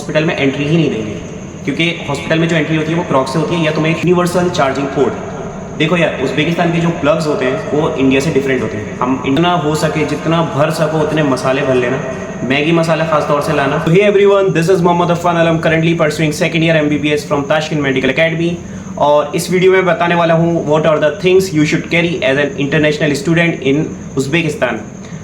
Hospital में entry ही नहीं देंगे, क्योंकि हॉस्पिटल में जो एंट्री होती है वो क्रॉक्स से होती है या तुम्हें एक यूनिवर्सल चार्जिंग पोर्ट। देखो यार, उज़्बेकिस्तान के जो प्लग्स होते हैं वो इंडिया से डिफरेंट होते हैं। हम इतना हो सके जितना भर सको उतने मसाले भर लेना, मैगी मसाला खास तौर से लाना। तो hey everyone, this is Mohammad Afan Alam, currently pursuing second year MBBS from Tashkent medical academy. और इस वीडियो में बताने वाला हूँ what are the things you should carry as an international student in Uzbekistan.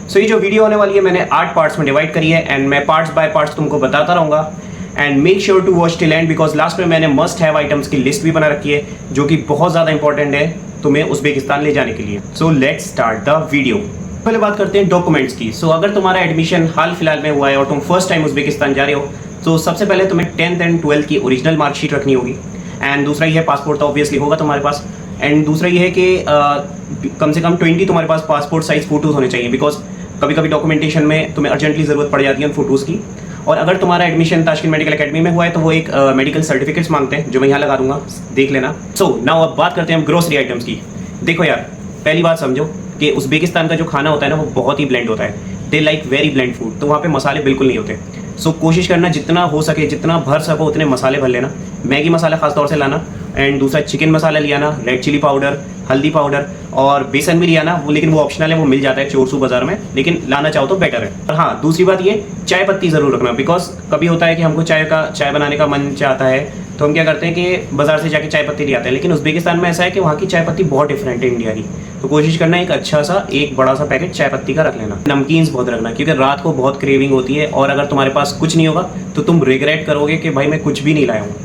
So ये जो वीडियो होने वाली है मैंने 8 पार्ट्स में डिवाइड करी है एंड मैं पार्ट्स बाय पार्ट्स तुमको बताता रहूँगा। And make sure to watch till end, because last में मैंने मस्ट हैव आइटम्स की लिस्ट भी बना रखी है जो कि बहुत ज़्यादा इंपॉर्टेंट है तुम्हें उज़्बेकिस्तान ले जाने के लिए। So let's start the video. पहले बात करते हैं डॉक्यूमेंट्स की। सो अगर तुम्हारा एडमिशन हाल फिलहाल में हुआ है और तुम फर्स्ट टाइम उज़्बेकिस्तान जा रहे हो तो सबसे पहले तुम्हें 10th एंड 12th की ओरिजिनल मार्कशीट रखनी होगी। एंड दूसरा ये है पासपोर्ट, तो ऑब्वियसली होगा तुम्हारे पास। एंड दूसरा ये है कि कम से कम 20 तुम्हारे पास पासपोर्ट साइज फोटोज़ होने चाहिए, बिकॉज कभी कभी डॉक्यूमेंटेशन में तुम्हें अर्जेंटली ज़रूरत पड़ जाती है उन फोटोज़ की। और अगर तुम्हारा एडमिशन ताशकंद मेडिकल एकेडमी में हुआ है तो वो एक मेडिकल सर्टिफिकेट्स मांगते हैं जो मैं यहाँ लगा दूंगा, देख लेना। सो नाउ अब बात करते हैं हम ग्रोसरी आइटम्स की। देखो यार, पहली बात समझो कि उज़्बेकिस्तान का जो खाना होता है ना वो बहुत ही ब्लेंड होता है। They like very blend food, तो वहाँ पे मसाले बिल्कुल नहीं होते। सो कोशिश करना जितना हो सके, जितना भर सको उतने मसाले भर लेना। मैगी मसाला खास तौर से लाना, एंड दूसरा चिकन मसाला लिया ना, रेड चिली पाउडर, हल्दी पाउडर और बेसन भी लिया ना, वो लेकिन वो ऑप्शनल है, वो मिल जाता है चोरसू बाजार में, लेकिन लाना चाहो तो बेटर है। और हाँ, दूसरी बात ये, चाय पत्ती ज़रूर रखना, बिकॉज कभी होता है कि हमको चाय बनाने का मन चाहता है तो हम क्या करते हैं कि बाजार से जाके चाय पत्ती ले आते हैं। लेकिन उज़्बेकिस्तान में ऐसा है कि वहाँ की चाय पत्ती बहुत डिफरेंट है इंडिया की, तो कोशिश करना एक अच्छा सा एक बड़ा सा पैकेट चाय पत्ती का रख लेना। नमकीन्स बहुत रखना, क्योंकि रात को बहुत क्रेविंग होती है और अगर तुम्हारे पास कुछ नहीं होगा तो तुम रिग्रेट करोगे कि भाई मैं कुछ भी नहीं लाया हूँ।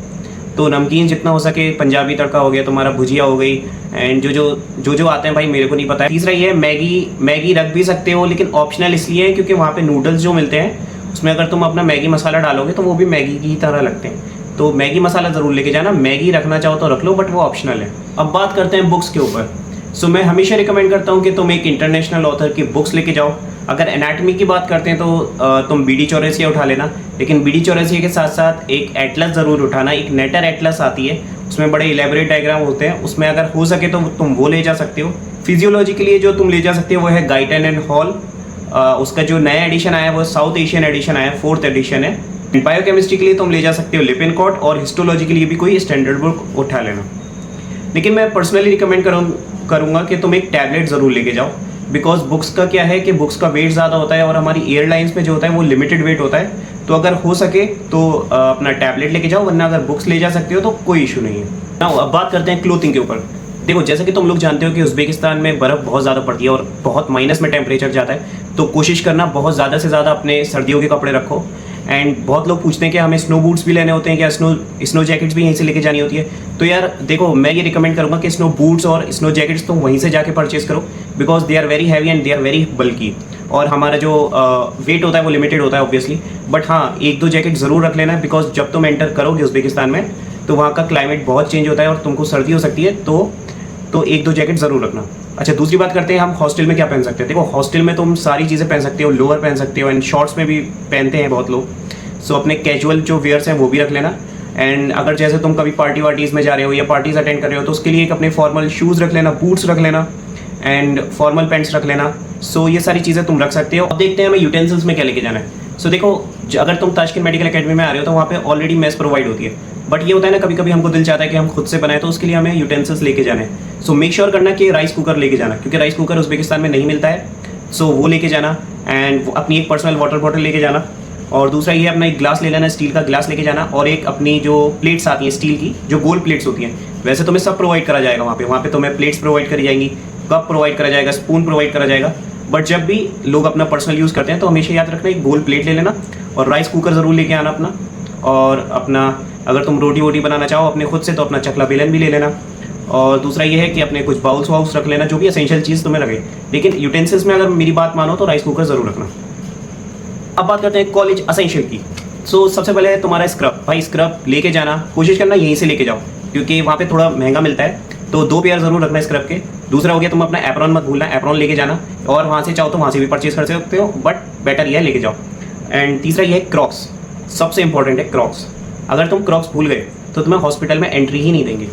तो नमकीन जितना हो सके, पंजाबी तड़का हो गया, तुम्हारा भुजिया हो गई, एंड जो आते हैं भाई मेरे को नहीं पता है। तीसरा ये है, मैगी रख भी सकते हो, लेकिन ऑप्शनल इसलिए है क्योंकि वहाँ पे नूडल्स जो मिलते हैं उसमें अगर तुम अपना मैगी मसाला डालोगे तो वो भी मैगी की तरह लगते हैं, तो मैगी मसाला ज़रूर लेके जाना। मैगी रखना चाहो तो रख लो, बट वो ऑप्शनल है। अब बात करते हैं बुक्स के ऊपर। सो मैं हमेशा रिकमेंड करता हूँ कि तुम एक इंटरनेशनल ऑथर की बुक्स लेके जाओ। अगर एनाटमी की बात करते हैं तो तुम बीडी चौरसिया उठा लेना, लेकिन बीडी चौरसिया के साथ साथ एक एटलस ज़रूर उठाना। एक नेटर एटलस आती है, उसमें बड़े इलेबोरेट डायग्राम होते हैं, उसमें अगर हो सके तो तुम वो ले जा सकते हो। फिजियोलॉजी के लिए जो तुम ले जा सकते हो वो है गाइटन एंड हॉल, उसका जो नया एडिशन आया है वो साउथ एशियन एडिशन आया है, 4th एडिशन है। बायोकेमिस्ट्री के लिए तुम ले जा सकते हो लिपिनकॉट, और हिस्टोलॉजी के लिए भी कोई स्टैंडर्ड बुक उठा लेना। लेकिन मैं पर्सनली रिकमेंड करूँगा कि तुम एक टैबलेट ज़रूर लेके जाओ, बिकॉज बुक्स का क्या है कि बुक्स का वेट ज़्यादा होता है और हमारी एयरलाइंस में जो होता है वो लिमिटेड वेट होता है। तो अगर हो सके तो अपना टैबलेट लेके जाओ, वरना अगर बुक्स ले जा सकते हो तो कोई इशू नहीं है ना। अब बात करते हैं क्लोथिंग के ऊपर। देखो, जैसे कि तुम लोग जानते हो कि उज़्बेकिस्तान में बर्फ़ बहुत ज़्यादा पड़ती है और बहुत माइनस में टेम्परेचर जाता है, तो कोशिश करना बहुत ज़्यादा से ज़्यादा अपने सर्दियों के कपड़े रखो। एंड बहुत लोग पूछते हैं कि हमें स्नो बूट्स भी लेने होते हैं क्या, स्नो जैकेट्स भी यहीं से लेके जानी होती है। तो यार देखो, मैं ये रिकमेंड करूँगा कि स्नो बूट्स और स्नो जैकेट्स तुम वहीं से जाके परचेज करो, because they are very heavy and they are very bulky. और हमारा जो वेट होता है वो लिमिटेड होता है ऑब्वियसली, बट हाँ, 1-2 जैकेट ज़रूर रख लेना, बिकॉज जब तुम एंटर करोगे उज़्बेकिस्तान में तो वहाँ का क्लाइमेट बहुत चेंज होता है और तुमको सर्दी हो सकती है, तो 1-2 जैकेट ज़रूर रखना। अच्छा, दूसरी बात करते हैं हम हॉस्टल में क्या पहन सकते हैं। देखो, हॉस्टल में तुम सारी चीज़ें पहन सकते हो, लोअर पहन सकते हो एंड शॉर्ट्स में भी पहनते हैं बहुत लोग। सो अपने कैजुअल जो वेयर्स हैं वो भी रख लेना। एंड अगर जैसे तुम कभी पार्टी वार्टीज़ में जा रहे हो या पार्टीज़ अटेंड कर रहे हो तो उसके लिए एक अपने फॉर्मल शूज़ रख लेना, बूट्स रख लेना एंड फॉर्मल पैंट्स रख लेना। सो ये सारी चीज़ें तुम रख सकते हो। अब देखते हैं हमें यूटेंसिल्स में क्या लेके जाना है। सो देखो, अगर तुम ताशकंद मेडिकल एकेडमी में आ रहे हो तो वहाँ पे ऑलरेडी मेस प्रोवाइड होती है, बट ये होता है ना कभी कभी हमको दिल चाहता है कि हम खुद से बनाए, तो उसके लिए हमें यूटेंसिल्स लेके जाना है। सो मेक श्योर करना कि राइस कुकर लेके जाना, क्योंकि राइस कुकर उज़्बेकिस्तान में नहीं मिलता है, सो वो लेके जाना। एंड अपनी एक पर्सनल वाटर बॉटल लेके जाना, और दूसरा ये अपना एक ग्लास ले लेना, स्टील का ग्लास लेके जाना, और एक अपनी जो प्लेट्स आती हैं स्टील की, जो गोल प्लेट्स होती हैं, वैसे तुम्हें सब प्रोवाइड करा जाएगा वहाँ पे तुम्हें प्लेट्स प्रोवाइड करी जाएंगी, कप प्रोवाइड करा जाएगा, स्पून प्रोवाइड करा जाएगा। बट जब भी लोग अपना पर्सनल यूज़ करते हैं तो हमेशा याद रखना एक गोल प्लेट ले लेना, और राइस कुकर ज़रूर लेके आना अपना। और अपना अगर तुम रोटी वोटी बनाना चाहो अपने खुद से तो अपना चकला बेलन भी ले लेना। और दूसरा ये है कि अपने कुछ बाउल्स वाउल्स रख लेना, जो भी एसेंशियल चीज़ तुम्हें लगे। लेकिन यूटेंसिल्स में अगर मेरी बात मानो तो राइस कुकर ज़रूर रखना। अब बात करते हैं कॉलेज एसेंशियल की। सो सबसे पहले तुम्हारा स्क्रब, भाई स्क्रब लेके जाना, कोशिश करना यहीं से लेके जाओ, क्योंकि वहाँ पे थोड़ा महंगा मिलता है, तो 2 पेयर ज़रूर रखना स्क्रब के। दूसरा हो गया, तुम अपना एप्रॉन मत भूलना, एप्रॉन लेके जाना, और वहाँ से चाहो तो वहाँ से भी परचेज कर सकते हो, बट बेटर ये है लेके जाओ। एंड तीसरा ये है क्रॉक्स, सबसे इंपॉर्टेंट है क्रॉक्स। अगर तुम क्रॉक्स भूल गए तो तुम्हें हॉस्पिटल में एंट्री ही नहीं देंगे,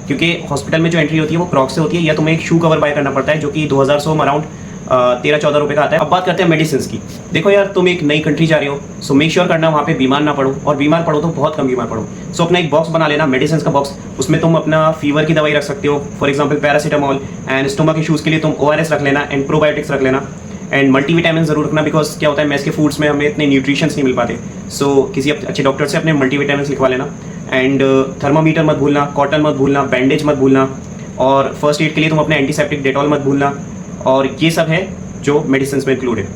क्योंकि हॉस्पिटल में जो एंट्री होती है वो क्रॉक्स से होती है, या तुम्हें एक शू कवर बाय करना पड़ता है जो कि 2000 अराउंड 13-14 रुपये का आता है। अब बात करते हैं मेडिसिन की। देखो यार, तुम एक नई कंट्री जा रहे हो, सो मेक श्योर करना वहाँ पे बीमार ना पड़ो, और बीमार पड़ो तो बहुत कम बीमार पड़ो। सो अपना एक बॉक्स बना लेना, मेडिसिन का बॉक्स। उसमें तुम अपना फीवर की दवाई रख सकते हो, for example paracetamol, and stomach issues के लिए तुम ORS रख लेना, एंड प्रोबायोटिक्स रख लेना, एंड मल्टीविटामिन ज़रूर रखना, बिकॉज क्या होता है मैस के फूड्स में हमें इतने न्यूट्रिशंस नहीं मिल पाते। सो किसी अच्छे डॉक्टर से अपने मल्टीविटामिन लिखवा लेना, एंड थर्मामीटर मत भूलना, कॉटन मत भूलना, बैंडेज मत भूलना, और फर्स्ट एड के लिए तुम अपने एंटीसेप्टिक डेटॉल मत भूलना। और ये सब है जो मेडिसिन में इंक्लूड है।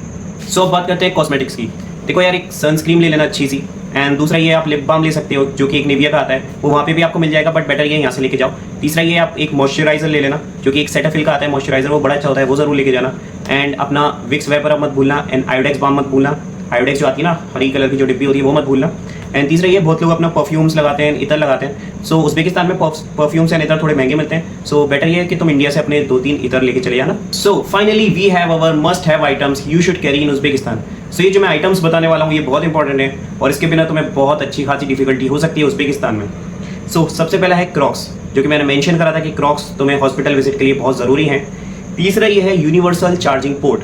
सो अब बात करते हैं कॉस्मेटिक्स की। देखो यार, एक सनस्क्रीन ले लेना अच्छी सी, एंड दूसरा ये आप लिप बाम ले सकते हो जो कि एक निविया का आता है, वो वहाँ पे भी आपको मिल जाएगा, बट बेटर ये यहाँ से लेके जाओ। तीसरा ये आप एक मॉइस्चराइजर ले लेना जो कि एक सेटाफिल का आता है मॉइस्चराइजर, वो बड़ा अच्छा होता है, वो जरूर लेके जाना। एंड अपना विक्स वेपर मत भूलना, एंड आयोडेक्स बाम मत भूलना, आयोडेक्स जो आती है ना हरी कलर की जो डिब्बी होती है वो मत भूलना। एंड तीसरा ये, बहुत लोग अपना परफ्यूम्स लगाते हैं, इतर लगाते हैं। सो उज़्बेकिस्तान में परफ्यूम्स एंड इतर थोड़े महंगे मिलते हैं, सो बेटर ये है कि तुम इंडिया से अपने 2-3 इतर लेके चले जाना। So finally we have our must have items you should carry in Uzbekistan. So ये जो मैं आइटम्स बताने वाला हूँ ये बहुत इंपॉर्टेंट है, और इसके बिना तुम्हें बहुत अच्छी खासी डिफिकल्टी हो सकती है उज़्बेकिस्तान में। सो सबसे पहला है क्रॉक्स, जो कि मैंने मेंशन करा था कि क्रॉक्स तुम्हें हॉस्पिटल विजिट के लिए बहुत ज़रूरी हैं। तीसरा ये है यूनिवर्सल चार्जिंग पोर्ट।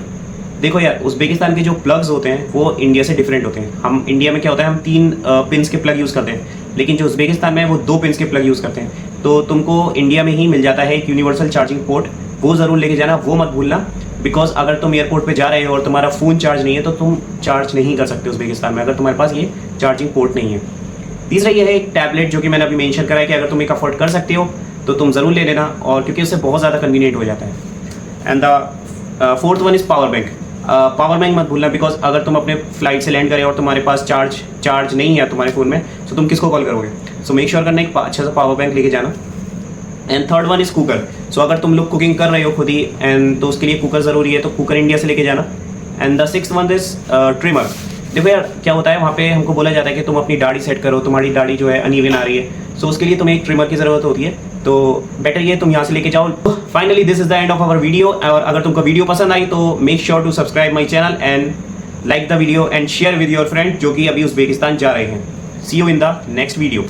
देखो यार, उज़्बेकिस्तान के जो प्लग्स होते हैं वो इंडिया से डिफरेंट होते हैं। हम इंडिया में क्या होता है, हम 3 पिन्स के प्लग यूज़ करते हैं, लेकिन जो उज़्बेकिस्तान में है वो 2 पिन्स के प्लग यूज़ करते हैं। तो तुमको इंडिया में ही मिल जाता है एक यूनिवर्सल चार्जिंग पोर्ट, वो ज़रूर लेके जाना, वो मत भूलना, बिकॉज अगर तुम एयरपोर्ट पे जा रहे हो और तुम्हारा फ़ोन चार्ज नहीं है तो तुम चार्ज नहीं कर सकते उज़्बेकिस्तान में, अगर तुम्हारे पास ये चार्जिंग पोर्ट नहीं है। तीसरा ये है एक टैबलेट, जो कि मैंने अभी मेंशन करा है कि अगर तुम एक अफोर्ड कर सकते हो तो तुम ज़रूर ले लेना, और क्योंकि उससे बहुत ज़्यादा कन्वीनियंट हो जाता है। And the fourth one is power bank. Power bank मत भूलना, बिकॉज अगर तुम अपने फ्लाइट से लैंड करे और तुम्हारे पास चार्ज नहीं है तुम्हारे फ़ोन में, तो तुम किसको कॉल करोगे। सो मेक श्योर करना एक अच्छा सा पावर बैंक लेके जाना। And third one is cooker. So अगर तुम लोग कुकिंग कर रहे हो खुद ही, एंड तो उसके लिए कुकर ज़रूरी है, तो कुकर इंडिया से लेके जाना। And the sixth one is trimmer. देखो यार, क्या होता है वहाँ पे हमको बोला जाता है कि तुम अपनी दाढ़ी सेट करो, तुम्हारी दाढ़ी जो है अनइवन आ रही है, सो उसके लिए तुम्हें एक ट्रिमर की ज़रूरत होती है, तो बेटर ये तुम यहाँ से लेके जाओ। Finally this is the end of our video, और अगर तुमको वीडियो पसंद आई तो make sure to subscribe my channel and like the video and share with your friend जो कि अभी उज़्बेकिस्तान जा रहे हैं। See you in the next video.